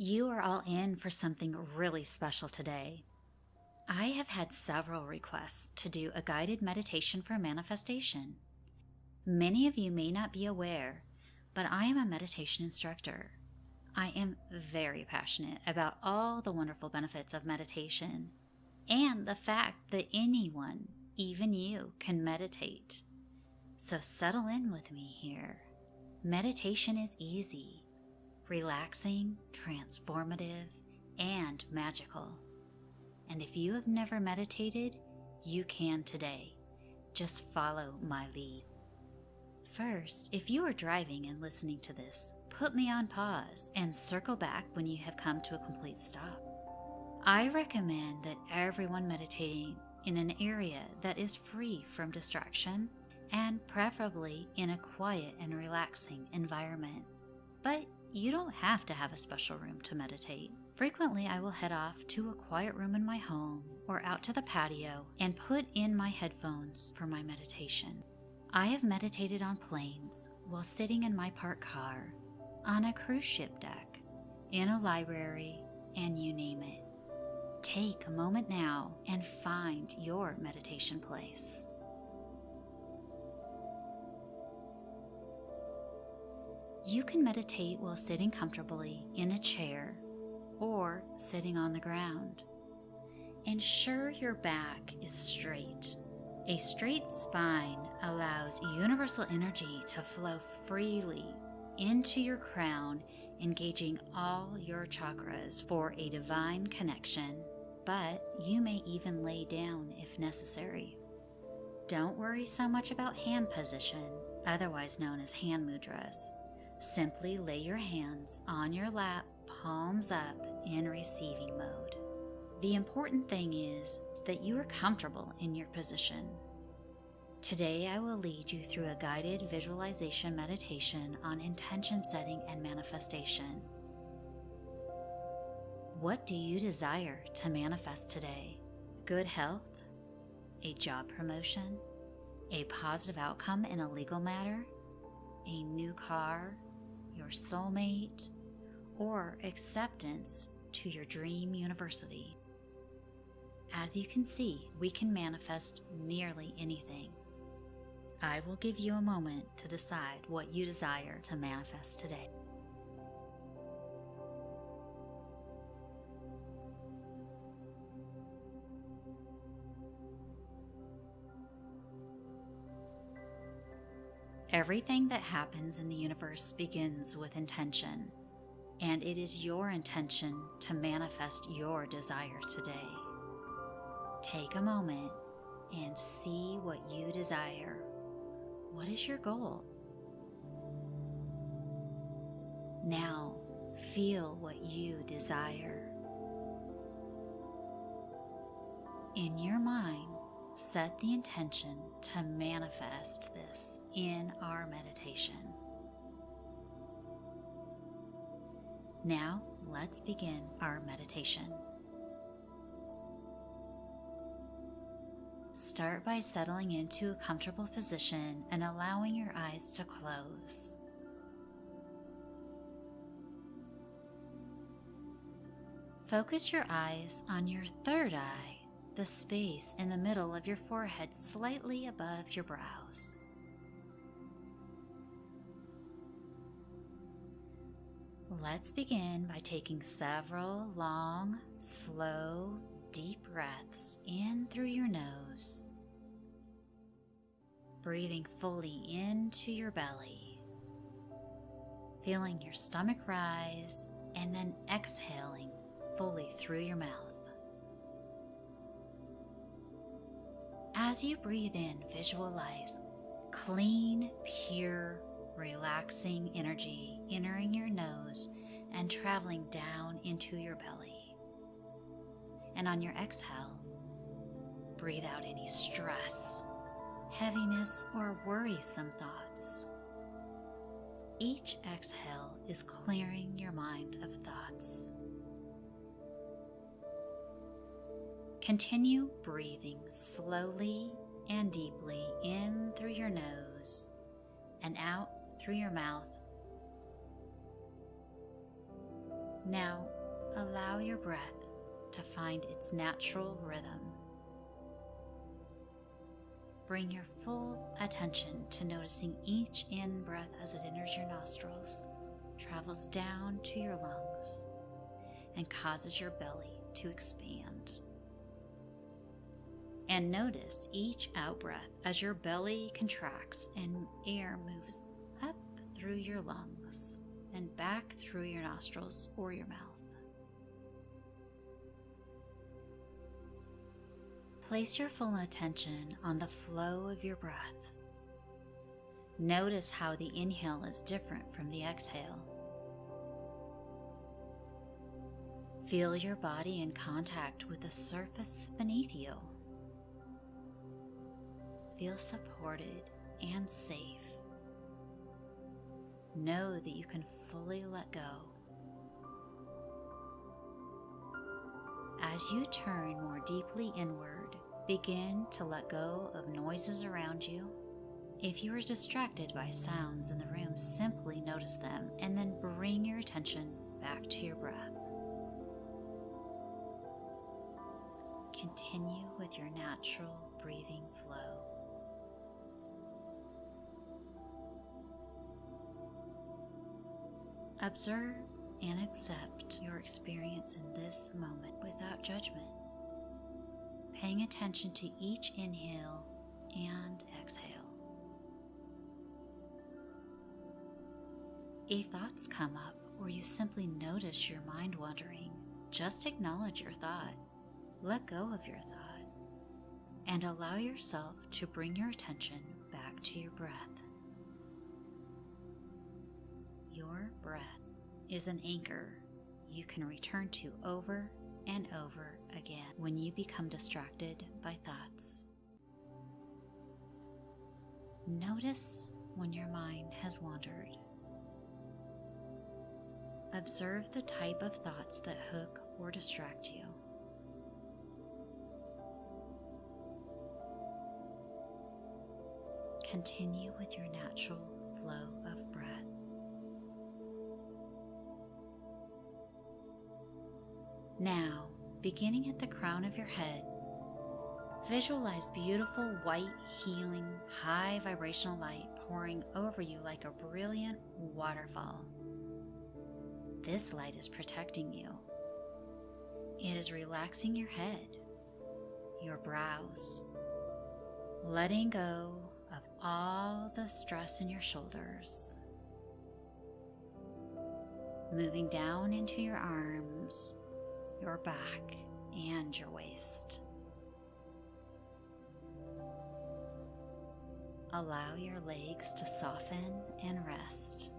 You are all in for something really special today. I have had several requests to do a guided meditation for manifestation. Many of you may not be aware, but I am a meditation instructor. I am very passionate about all the wonderful benefits of meditation and the fact that anyone, even you, can meditate. So settle in with me here. Meditation is easy, relaxing, transformative, and magical. And if you have never meditated, you can today. Just follow my lead. First, if you are driving and listening to this, put me on pause and circle back when you have come to a complete stop. I recommend that everyone meditating in an area that is free from distraction and preferably in a quiet and relaxing environment. But you don't have to have a special room to meditate. Frequently, I will head off to a quiet room in my home or out to the patio and put in my headphones for my meditation. I have meditated on planes while sitting in my parked car, on a cruise ship deck, in a library, and you name it. Take a moment now and find your meditation place. You can meditate while sitting comfortably in a chair or sitting on the ground. Ensure your back is straight. A straight spine allows universal energy to flow freely into your crown, engaging all your chakras for a divine connection, but you may even lay down if necessary. Don't worry so much about hand position, otherwise known as hand mudras. Simply lay your hands on your lap, palms up, in receiving mode. The important thing is that you are comfortable in your position. Today I will lead you through a guided visualization meditation on intention setting and manifestation. What do you desire to manifest today? Good health? A job promotion? A positive outcome in a legal matter? A new car? Your soulmate? Or acceptance to your dream university? As you can see, we can manifest nearly anything. I will give you a moment to decide what you desire to manifest today. Everything that happens in the universe begins with intention, and it is your intention to manifest your desire today. Take a moment and see what you desire. What is your goal? Now, feel what you desire. In your mind, set the intention to manifest this in our meditation. Now, let's begin our meditation. Start by settling into a comfortable position and allowing your eyes to close. Focus your eyes on your third eye, the space in the middle of your forehead slightly above your brows. Let's begin by taking several long, slow, deep breaths in through your nose, breathing fully into your belly, feeling your stomach rise, and then exhaling fully through your mouth. As you breathe in, visualize clean, pure, relaxing energy entering your nose and traveling down into your belly. And on your exhale, breathe out any stress, heaviness, or worrisome thoughts. Each exhale is clearing your mind of thoughts. Continue breathing slowly and deeply in through your nose and out through your mouth. Now, allow your breath to find its natural rhythm. Bring your full attention to noticing each in-breath as it enters your nostrils, travels down to your lungs, and causes your belly to expand. And notice each out-breath as your belly contracts and air moves up through your lungs and back through your nostrils or your mouth. Place your full attention on the flow of your breath. Notice how the inhale is different from the exhale. Feel your body in contact with the surface beneath you. Feel supported and safe. Know that you can fully let go. As you turn more deeply inward, begin to let go of noises around you. If you are distracted by sounds in the room, simply notice them and then bring your attention back to your breath. Continue with your natural breathing flow. Observe and accept your experience in this moment without judgment, paying attention to each inhale and exhale. If thoughts come up or you simply notice your mind wandering, just acknowledge your thought, let go of your thought, and allow yourself to bring your attention back to your breath. Your breath is an anchor you can return to over and over again when you become distracted by thoughts. Notice when your mind has wandered. Observe the type of thoughts that hook or distract you. Continue with your natural flow of breath. Now, beginning at the crown of your head, visualize beautiful white, healing, high vibrational light pouring over you like a brilliant waterfall. This light is protecting you. It is relaxing your head, your brows, letting go of all the stress in your shoulders, moving down into your arms, your back, and your waist. Allow your legs to soften and rest.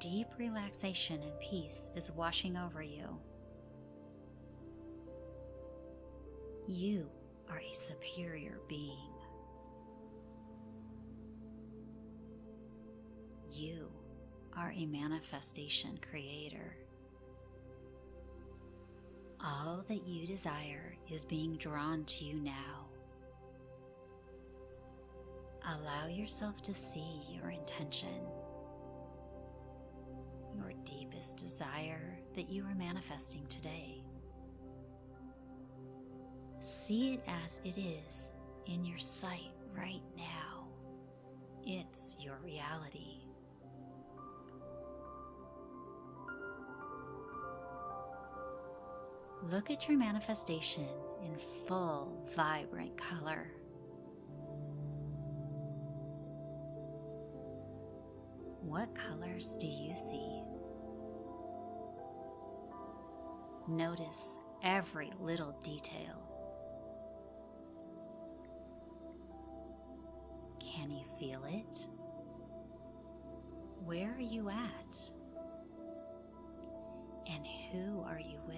Deep relaxation and peace is washing over you. You are a superior being. You are a manifestation creator. All that you desire is being drawn to you now. Allow yourself to see your intention, your deepest desire that you are manifesting today. See it as it is in your sight right now. It's your reality. Look at your manifestation in full, vibrant color. What colors do you see? Notice every little detail. Can you feel it? Where are you at? And who are you with?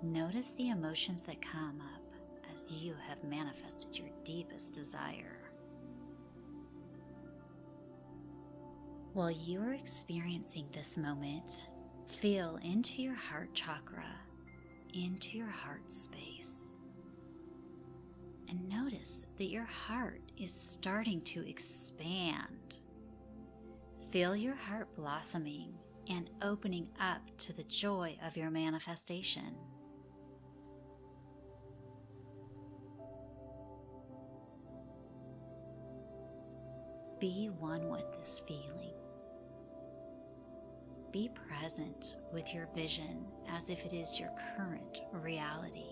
Notice the emotions that come up as you have manifested your deepest desire. While you are experiencing this moment, feel into your heart chakra, into your heart space, and notice that your heart is starting to expand. Feel your heart blossoming and opening up to the joy of your manifestation. Be one with this feeling. Be present with your vision as if it is your current reality.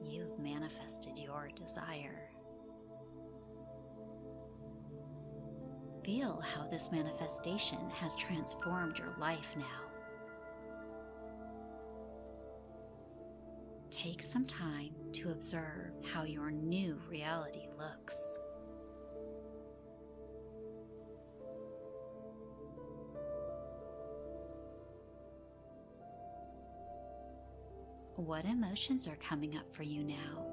You've manifested your desire. Feel how this manifestation has transformed your life now. Take some time to observe how your new reality looks. What emotions are coming up for you now?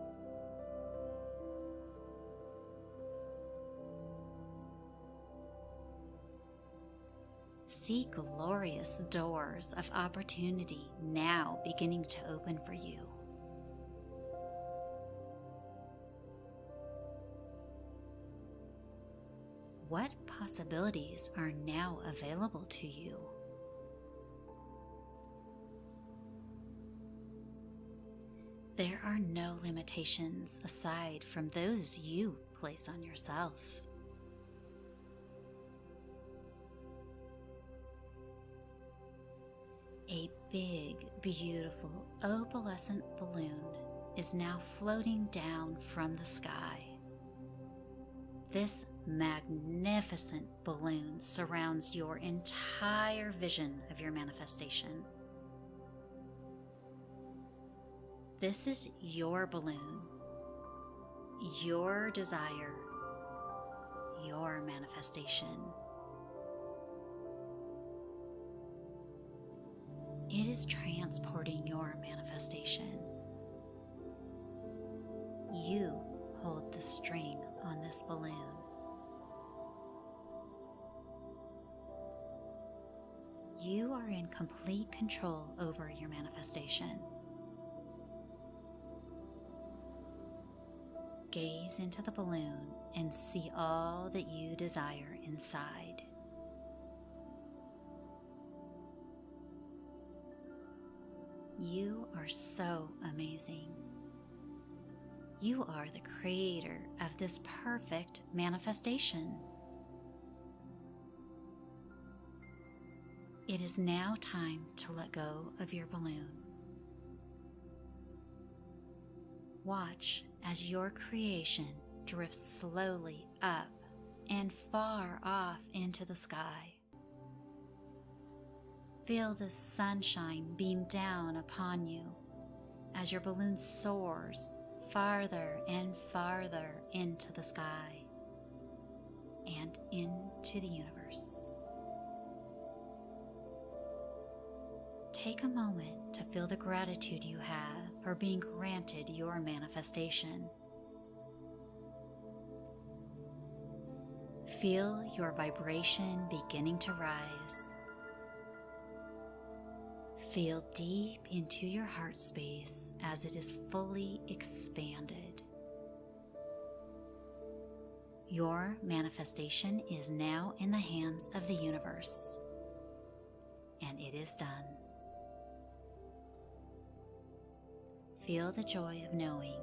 See glorious doors of opportunity now beginning to open for you. What possibilities are now available to you? There are no limitations aside from those you place on yourself. A big, beautiful, opalescent balloon is now floating down from the sky. This magnificent balloon surrounds your entire vision of your manifestation. This is your balloon, your desire, your manifestation. It is transporting your manifestation. You hold the string on this balloon. You are in complete control over your manifestation. Gaze into the balloon and see all that you desire inside. You are so amazing. You are the creator of this perfect manifestation. It is now time to let go of your balloon. Watch as your creation drifts slowly up and far off into the sky. Feel the sunshine beam down upon you as your balloon soars farther and farther into the sky and into the universe. Take a moment to feel the gratitude you have for being granted your manifestation. Feel your vibration beginning to rise. Feel deep into your heart space as it is fully expanded. Your manifestation is now in the hands of the universe, and it is done. Feel the joy of knowing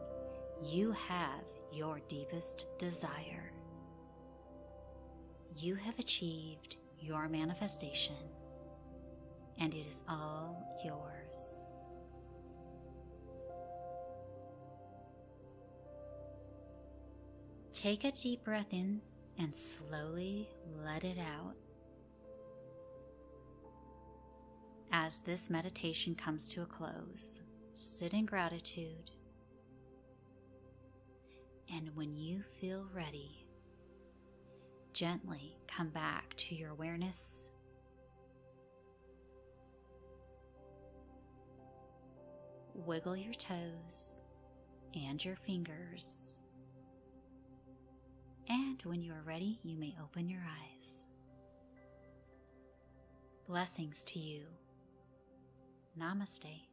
you have your deepest desire. You have achieved your manifestation, and it is all yours. Take a deep breath in and slowly let it out. As this meditation comes to a close, sit in gratitude, and when you feel ready, gently come back to your awareness. Wiggle your toes and your fingers, and when you are ready, you may open your eyes. Blessings to you. Namaste.